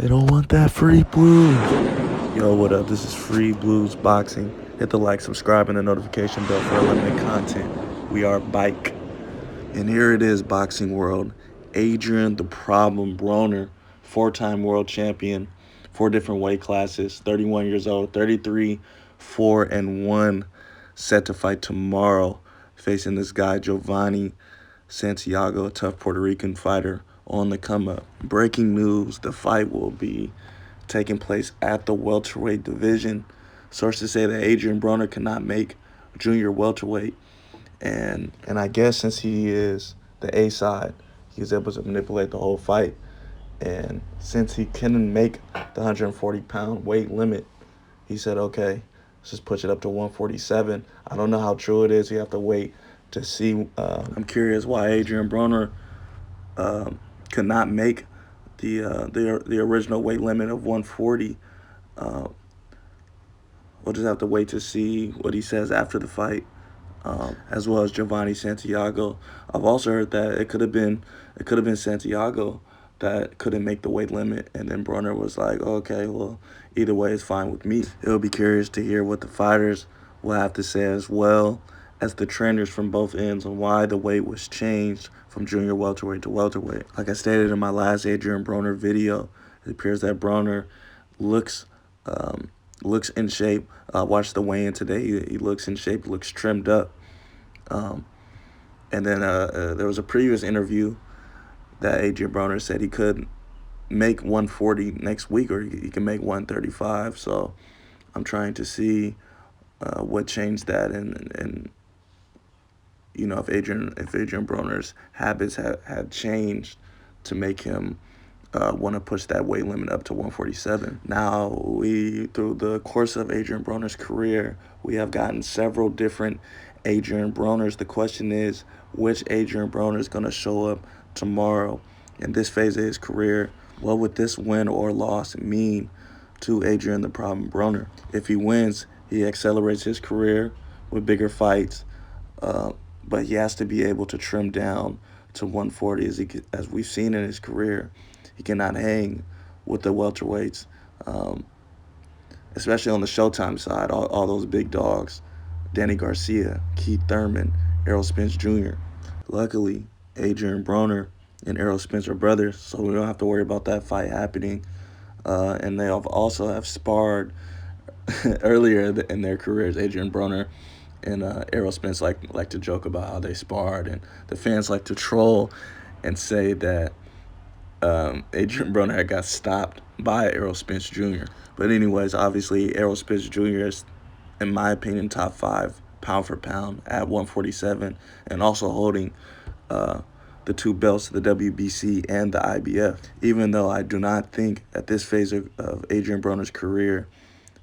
They don't want that free blues. Yo, what up? This is Free Blues Boxing. Hit the like, subscribe, and the notification bell for unlimited content. We are Bike. And here it is, Boxing World. Adrien the Problem Broner, four-time world champion, four different weight classes, 31 years old, 33, 4-1, set to fight tomorrow, facing this guy, Jovanie Santiago, a tough Puerto Rican fighter on the come up. Breaking news, the fight will be taking place at the welterweight division. Sources say that Adrien Broner cannot make junior welterweight. And I guess since he is the A side, he was able to manipulate the whole fight. And since he couldn't make the 140-pound weight limit, he said, okay, let's just push it up to 147. I don't know how true it is. You have to wait to see. I'm curious why Adrien Broner could not make the original weight limit of 140. We'll just have to wait to see what he says after the fight, as well as Jovanie Santiago. I've also heard that it could have been Santiago that couldn't make the weight limit, and then Broner was like, okay, well, either way is fine with me. It'll be curious to hear what the fighters will have to say, as well as the trainers from both ends, on why the weight was changed from junior welterweight to welterweight. Like I stated in my last Adrien Broner video, it appears that Broner looks in shape. Watched the weigh-in today. He looks in shape, looks trimmed up. And then there was a previous interview that Adrien Broner said he could make 140 next week, or he can make 135. So I'm trying to see what changed that, and you know, if Adrien Broner's habits had changed to make him want to push that weight limit up to 147. Now, through the course of Adrien Broner's career, we have gotten several different Adrien Broners. The question is, which Adrien Broner is going to show up tomorrow in this phase of his career? What would this win or loss mean to Adrien the Problem Broner? If he wins, he accelerates his career with bigger fights, but he has to be able to trim down to 140 as we've seen in his career. He cannot hang with the welterweights, especially on the Showtime side, all those big dogs, Danny Garcia, Keith Thurmond, Errol Spence Jr. Luckily, Adrien Broner and Errol Spence are brothers, so we don't have to worry about that fight happening. And they also have sparred earlier in their careers. Adrien Broner and Errol Spence like to joke about how they sparred, and the fans like to troll and say that Adrien Broner got stopped by Errol Spence Jr. But anyways, obviously, Errol Spence Jr. is, in my opinion, top 5 pound for pound at 147, and also holding the two belts, the WBC and the IBF. Even though I do not think at this phase of Adrien Broner's career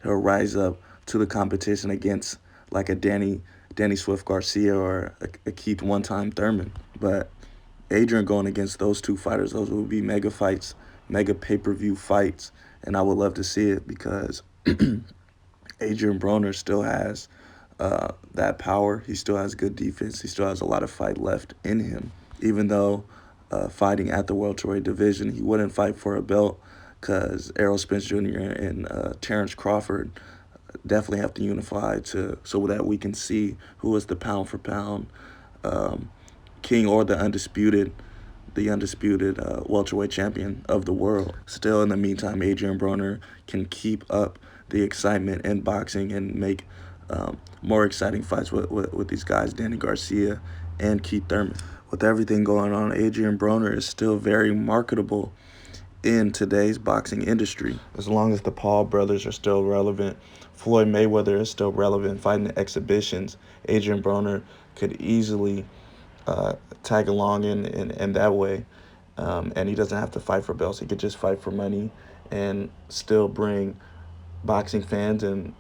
he'll rise up to the competition against like a Danny Swift Garcia or a Keith one-time Thurmond. But Adrien going against those two fighters, those will be mega fights, mega pay-per-view fights, and I would love to see it, because Adrien Broner still has that power. He still has good defense. He still has a lot of fight left in him. Even though fighting at the welterweight division, he wouldn't fight for a belt, because Errol Spence Jr. and Terrence Crawford definitely have to unify so that we can see who is the pound for pound king, or the undisputed welterweight champion of the world. Still, in the meantime, Adrien Broner can keep up the excitement in boxing and make more exciting fights with these guys, Danny Garcia and Keith Thurmond. With everything going on, Adrien Broner is still very marketable in today's boxing industry. As long as the Paul brothers are still relevant, Floyd Mayweather is still relevant, fighting exhibitions, Adrien Broner could easily tag along in that way, and he doesn't have to fight for belts. He could just fight for money and still bring boxing fans and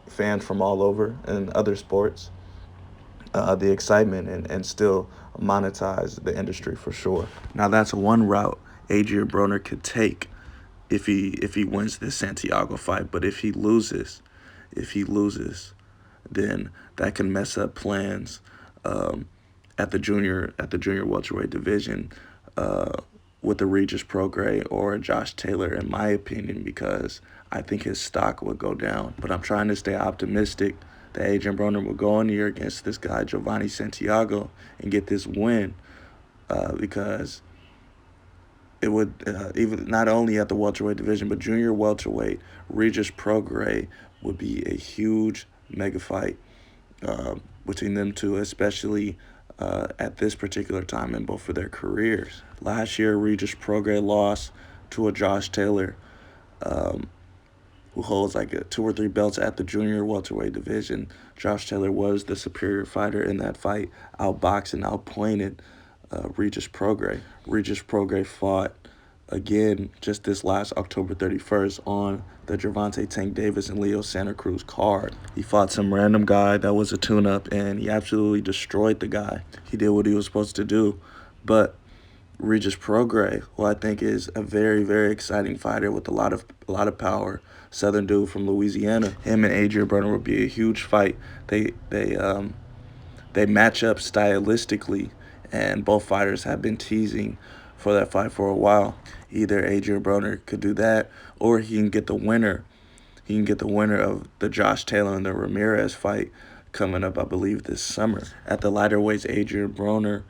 fans from all over and other sports the excitement, and still monetize the industry for sure. Now, that's one route Adrien Broner could take if he wins this Santiago fight. But if he loses, then that can mess up plans at the junior welterweight division. with a Regis Prograis or a Josh Taylor, in my opinion, because I think his stock would go down. But I'm trying to stay optimistic that Adrien Broner will go in here against this guy, Jovanie Santiago, and get this win because it would even not only at the welterweight division, but junior welterweight, Regis Prograis would be a huge mega fight between them two, especially at this particular time in both of their careers. Last year, Regis Prograis lost to a Josh Taylor, who holds like 2 or 3 belts at the junior welterweight division. Josh Taylor was the superior fighter in that fight, outboxed and outpointed Regis Prograis. Regis Prograis fought again just this last October 31st on the Gervonta Tank Davis and Leo Santa Cruz card. He fought some random guy that was a tune-up, and he absolutely destroyed the guy. He did what he was supposed to do, but Regis Prograis, who I think is a very, very exciting fighter with a lot of power, Southern dude from Louisiana. Him and Adrien Broner would be a huge fight. They match up stylistically, and both fighters have been teasing for that fight for a while. Either Adrien Broner could do that, or he can get the winner. He can get the winner of the Josh Taylor and the Ramirez fight coming up, I believe, this summer. At the lighter weights, Adrien Broner,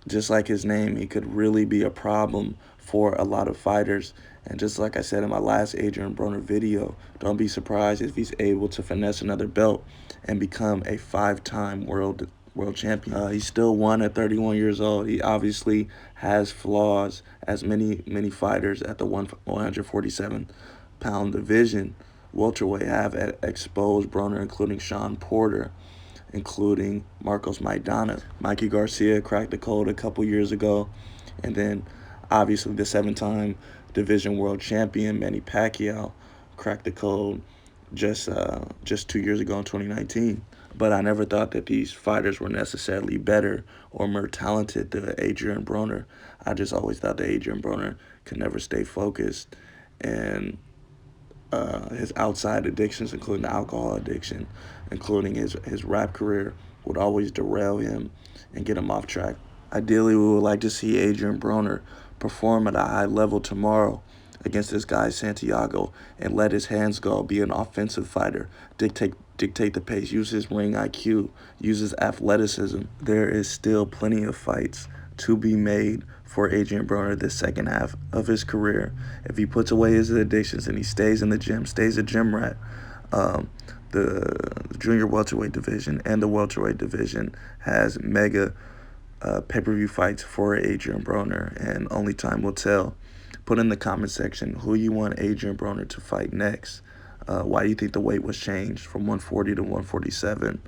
just like his name, he could really be a problem for a lot of fighters. And just like I said in my last Adrien Broner video, don't be surprised if he's able to finesse another belt and become a 5-time world champion. He still won at 31 years old. He obviously has flaws, as many fighters at the 147-pound division welterweight have exposed Broner, including Sean Porter, including Marcos Maidana. Mikey Garcia cracked the code a couple years ago. And then, obviously, the 7-time division world champion, Manny Pacquiao, cracked the code just 2 years ago in 2019. But I never thought that these fighters were necessarily better or more talented than Adrien Broner. I just always thought that Adrien Broner could never stay focused. And his outside addictions, including the alcohol addiction, including his rap career, would always derail him and get him off track. Ideally, we would like to see Adrien Broner perform at a high level tomorrow against this guy Santiago and let his hands go, be an offensive fighter, dictate the pace, use his ring IQ, use his athleticism. There is still plenty of fights to be made for Adrien Broner this second half of his career. If he puts away his addictions and he stays in the gym, stays a gym rat, the junior welterweight division and the welterweight division has mega pay-per-view fights for Adrien Broner, and only time will tell. Put in the comment section who you want Adrien Broner to fight next. Why do you think the weight was changed from 140 to 147?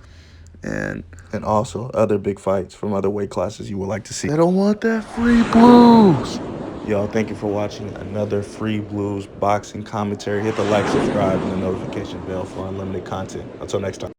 And also other big fights from other weight classes you would like to see. I don't want that free blues. Y'all, thank you for watching another Free Blues boxing commentary. Hit the like, subscribe, and the notification bell for unlimited content. Until next time.